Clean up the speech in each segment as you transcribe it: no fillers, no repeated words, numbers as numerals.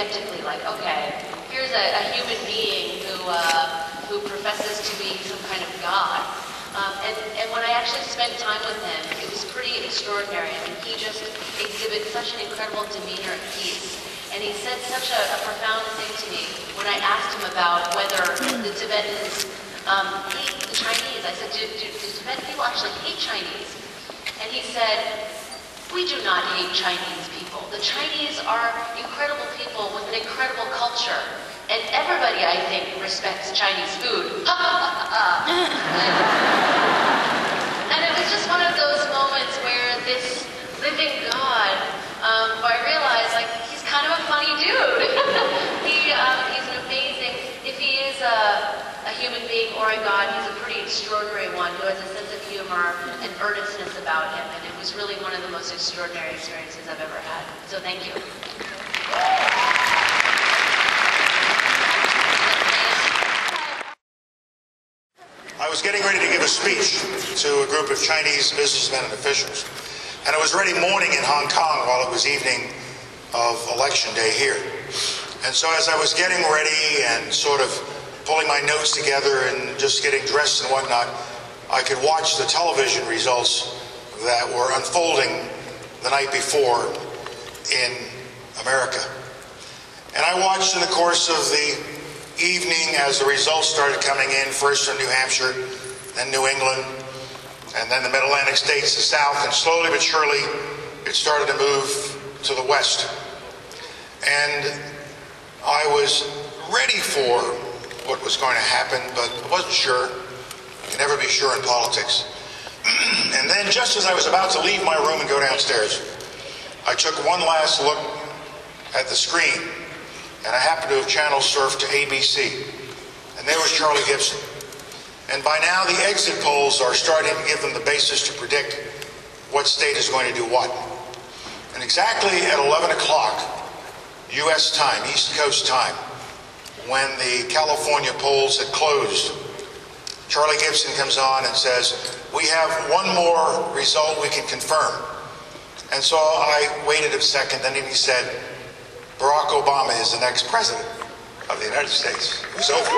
skeptically, like, okay, here's a human being who professes to be some kind of god. And when I actually spent time with him, it was pretty extraordinary. I mean, he just exhibits such an incredible demeanor and peace. And he said such a profound thing to me when I asked him about whether the Tibetans hate the Chinese. I said, do Tibetan people actually hate Chinese? And he said, we do not hate Chinese people. The Chinese are incredible people with an incredible culture. And everybody, I think, respects Chinese food. And it was just one of those moments where this living God, I realized, like, he's kind of a funny dude. He's an amazing, if he is a human being or a God, he's a pretty extraordinary one who has a sense of humor and earnestness about him. And it was really one of the most extraordinary experiences I've ever had. So thank you. I was getting ready to give a speech to a group of Chinese businessmen and officials. And it was already morning in Hong Kong while it was evening of election day here. And so as I was getting ready and sort of pulling my notes together and just getting dressed and whatnot, I could watch the television results that were unfolding the night before in America. And I watched in the course of the evening as the results started coming in, first in New Hampshire, then New England, and then the Mid-Atlantic states, the South, and slowly but surely it started to move to the West. And I was ready for what was going to happen, but I wasn't sure. You can never be sure in politics. And then just as I was about to leave my room and go downstairs, I took one last look at the screen, and I happened to have channel surfed to ABC. And there was Charlie Gibson. And by now the exit polls are starting to give them the basis to predict what state is going to do what. And exactly at 11 o'clock, U.S. time, East Coast time, when the California polls had closed, Charlie Gibson comes on and says, we have one more result we can confirm. And so I waited a second, and then he said, Barack Obama is the next president of the United States. It was over.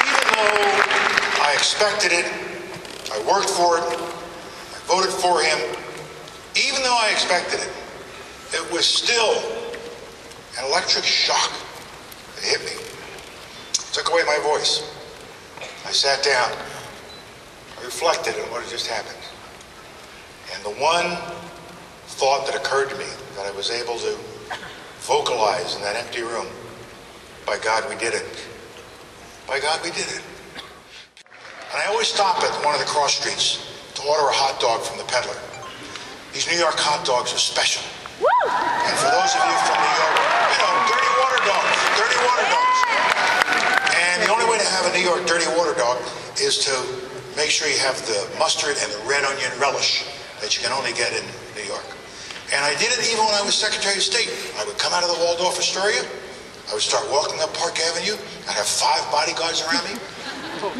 Even though I expected it, I worked for it, I voted for him, even though I expected it, it was still an electric shock that hit me. It took away my voice. I sat down. I reflected on what had just happened. And the one thought that occurred to me that I was able to vocalize in that empty room, by God, we did it. By God, we did it. And I always stop at one of the cross streets to order a hot dog from the peddler. These New York hot dogs are special. And for those of you from New York, you know, dirty water dogs. And the only way to have a New York dirty water dog is to make sure you have the mustard and the red onion relish that you can only get in New York. And I did it even when I was Secretary of State. I would come out of the Waldorf Astoria, I would start walking up Park Avenue, I'd have 5 bodyguards around me,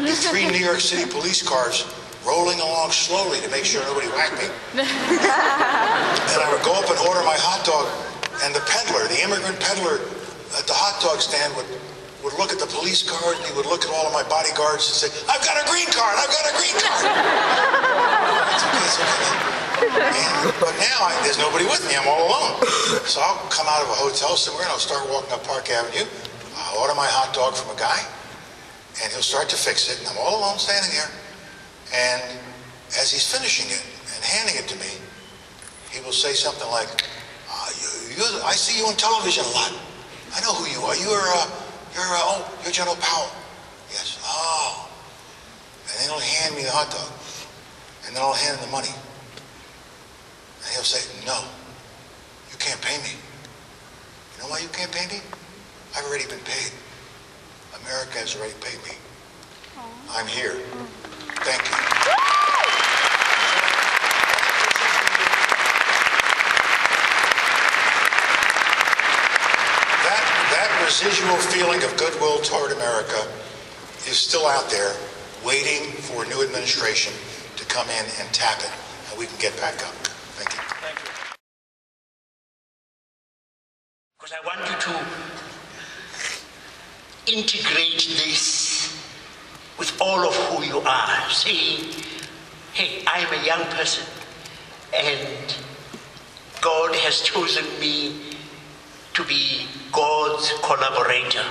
the 3 New York City police cars rolling along slowly to make sure nobody whacked me. And I would go up and order my hot dog, and the peddler, the immigrant peddler at the hot dog stand would look at the police cars, and he would look at all of my bodyguards and say, I've got a green card, I've got a green card. It's okay. But now there's nobody with me, I'm all alone. So I'll come out of a hotel somewhere and I'll start walking up Park Avenue. I'll order my hot dog from a guy, and he'll start to fix it, and I'm all alone standing there. And as he's finishing it and handing it to me, he will say something like, I see you on television a lot. I know who you are. You're General Powell. Yes. Oh. And then he'll hand me the hot dog. And then I'll hand him the money. And he'll say, no, you can't pay me. You know why you can't pay me? I've already been paid. America has already paid me. I'm here. Thank you. That residual feeling of goodwill toward America is still out there, waiting for a new administration to come in and tap it, and we can get back up. Thank you. Thank you. Because I want you to integrate this with all of who you are, saying, hey, I'm a young person, and God has chosen me to be God's collaborator.